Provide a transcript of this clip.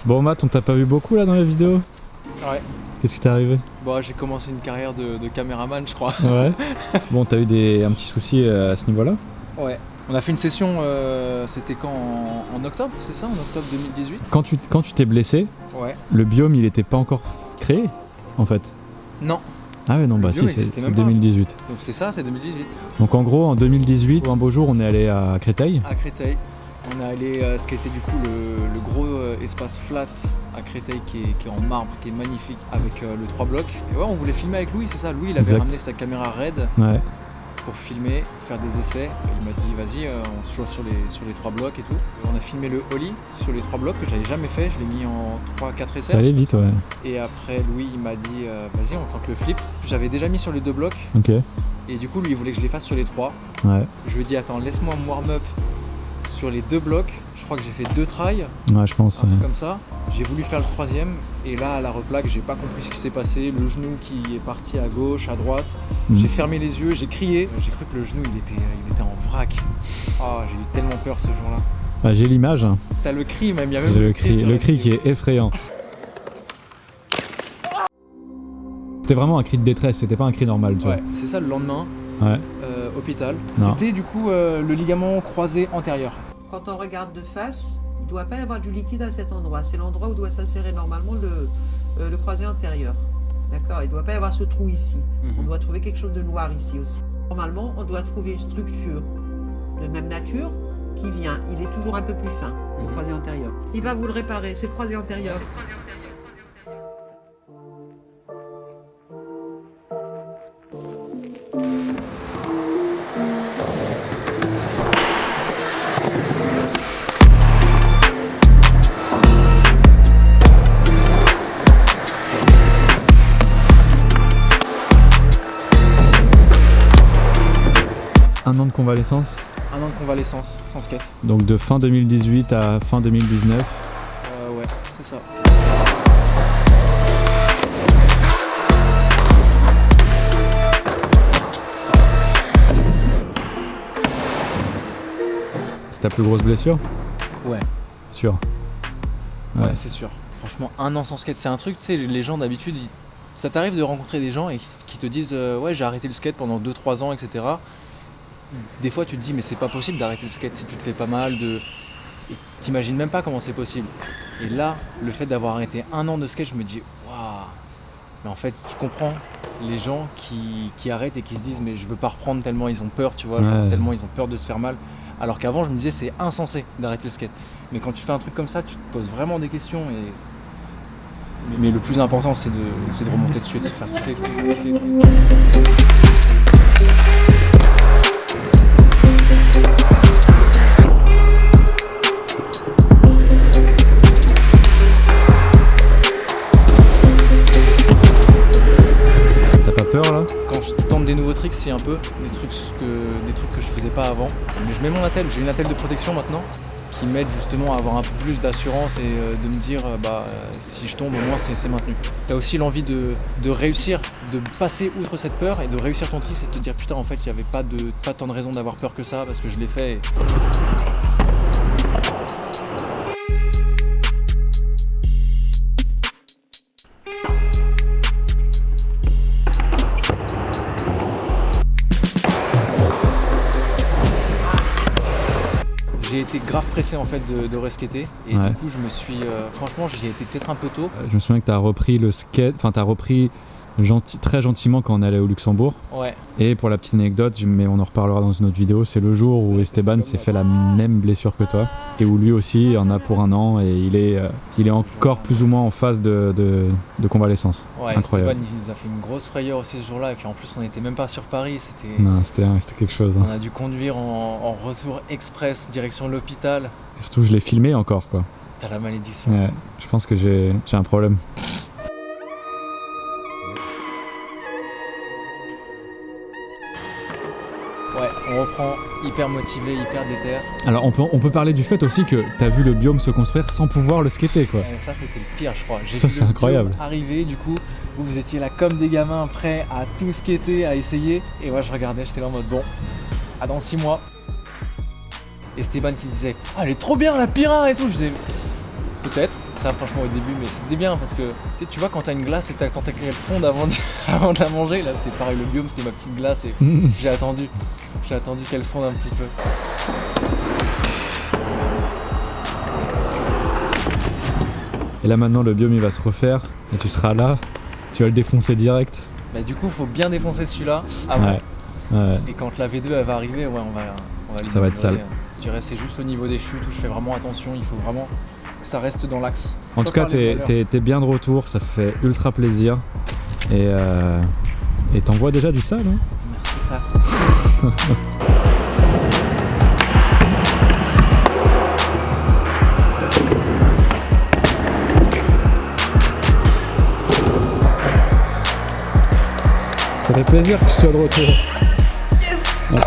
Bon Matt, on t'a pas vu beaucoup là dans la vidéo? Ouais. Qu'est-ce qui t'est arrivé? Bon, j'ai commencé une carrière de caméraman, je crois. Ouais. Bon, t'as eu un petit souci à ce niveau-là? Ouais. On a fait une session, c'était quand en octobre, c'est ça? En octobre 2018. Quand tu t'es blessé, Ouais. le biome il était pas encore créé en fait? Non. Ah ouais non, bah biome si, existait c'est même pas. 2018. Donc c'est ça, c'est 2018. Donc en gros, en 2018, un beau jour, on est allé à Créteil. À Créteil. On est allé ce qui était du coup le gros espace flat à Créteil qui est en marbre, qui est magnifique, avec le 3 blocs. Et ouais, on voulait filmer avec Louis, c'est ça. Louis, il avait Exact. ramené sa caméra RED Ouais. pour filmer, faire des essais. Et il m'a dit vas-y, on se chauffe sur les 3 blocs et tout. Et on a filmé le Ollie sur les 3 blocs que j'avais jamais fait. Je l'ai mis en 3-4 essais. Ça allait vite, ouais. Et après Louis il m'a dit vas-y, on tente le flip. J'avais déjà mis sur les 2 blocs. Ok. Et du coup lui il voulait que je les fasse sur les 3. Ouais. Je lui ai dit attends, laisse-moi me warm up sur les 2 blocs. Je crois que j'ai fait 2 tries, Ouais, je pense. un truc comme ça. J'ai voulu faire le 3e et là à la replaque j'ai pas compris ce qui s'est passé. Le genou qui est parti à gauche, à droite. J'ai fermé les yeux, j'ai crié. J'ai cru que le genou il était en vrac. Oh, j'ai eu tellement peur ce jour-là. Ah, j'ai l'image. T'as le cri même, il y a même J'ai le cri, sur le la cri vidéo. qui est effrayant. C'était vraiment un cri de détresse, c'était pas un cri normal, tu Ouais, c'est ça le lendemain, vois. Ouais. hôpital. Non. C'était du coup le ligament croisé antérieur. Quand on regarde de face, il ne doit pas y avoir du liquide à cet endroit. C'est l'endroit où doit s'insérer normalement le croisé antérieur. D'accord. Il ne doit pas y avoir ce trou ici. On doit trouver quelque chose de noir ici aussi. Normalement, on doit trouver une structure de même nature qui vient. Il est toujours un peu plus fin, le croisé antérieur. Il va vous le réparer, c'est le croisé antérieur. Un an de convalescence, Un an de convalescence sans skate. donc de fin 2018 à fin 2019. Ouais, c'est ça. C'est ta plus grosse blessure? Ouais, Sûr. ouais, c'est sûr. Franchement, un an sans skate, c'est un truc, tu sais, les gens d'habitude, ça t'arrive de rencontrer des gens et qui te disent ouais, j'ai arrêté le skate pendant 2-3 ans, etc. Des fois, tu te dis, mais c'est pas possible d'arrêter le skate si tu te fais pas mal de. Et t'imagines même pas comment c'est possible. Et là, le fait d'avoir arrêté un an de skate, je me dis, waouh! Mais en fait, je comprends les gens qui arrêtent et qui se disent, mais je veux pas reprendre tellement ils ont peur, tu vois, genre, Ouais. tellement ils ont peur de se faire mal. Alors qu'avant, je me disais, c'est insensé d'arrêter le skate. Mais quand tu fais un truc comme ça, tu te poses vraiment des questions. Mais le plus important, c'est de remonter dessus et de se faire kiffer. T'as pas peur là? Quand je tente des nouveaux tricks, c'est un peu des trucs que je faisais pas avant. Mais je mets mon attelle, j'ai une attelle de protection maintenant qui m'aide justement à avoir un peu plus d'assurance et de me dire si je tombe au moins c'est maintenu. Tu as aussi l'envie de réussir, de passer outre cette peur et de réussir ton trick et de te dire putain en fait il n'y avait pas tant de raison d'avoir peur que ça parce que je l'ai fait. J'ai été grave pressé en fait de reskater et Ouais. du coup je me suis franchement j'y ai été peut-être un peu tôt. Je me souviens que t'as repris le skate, enfin t'as repris très gentiment quand on allait au Luxembourg. Ouais. Et pour la petite anecdote, mais on en reparlera dans une autre vidéo, c'est le jour où Esteban s'est fait la même blessure que toi et où lui aussi en a pour un an et il est encore plus ou moins en phase de convalescence. Ouais, Incroyable. Esteban il nous a fait une grosse frayeur aussi ce jour-là et puis en plus on n'était même pas sur Paris, Non, c'était quelque chose. on a dû conduire en retour express direction l'hôpital. Et surtout, je l'ai filmé encore quoi. T'as la malédiction. Ouais, je pense que j'ai un problème. Ouais, on reprend hyper motivé, hyper déter. Alors on peut parler du fait aussi que t'as vu le biome se construire sans pouvoir le skater quoi. Ça c'était le pire je crois. J'ai Ça, vu c'est le incroyable. biome arriver du coup, vous étiez là comme des gamins prêts à tout skater, à essayer. Et moi je regardais, j'étais là en mode bon, à dans 6 mois. Esteban qui disait ah elle est trop bien la Pyrin et tout, je disais Peut-être, ça franchement au début, mais c'était bien parce que tu vois quand t'as une glace et t'attends qu'elle fonde avant avant de la manger, là c'est pareil, le biome c'était ma petite glace et j'ai attendu qu'elle fonde un petit peu. Et là maintenant le biome il va se refaire et tu seras là, tu vas le défoncer direct. Bah du coup faut bien défoncer celui-là avant. Ouais. Ouais. Et quand la V2 elle va arriver, ouais on va Ça va être sale. Je dirais c'est juste au niveau des chutes où je fais vraiment attention, il faut vraiment que ça reste dans l'axe. En tout cas t'es bien de retour, ça fait ultra plaisir. Et t'envoies déjà du sale hein. Merci frère. Ça fait plaisir que tu sois de retour. Yes. Ouais.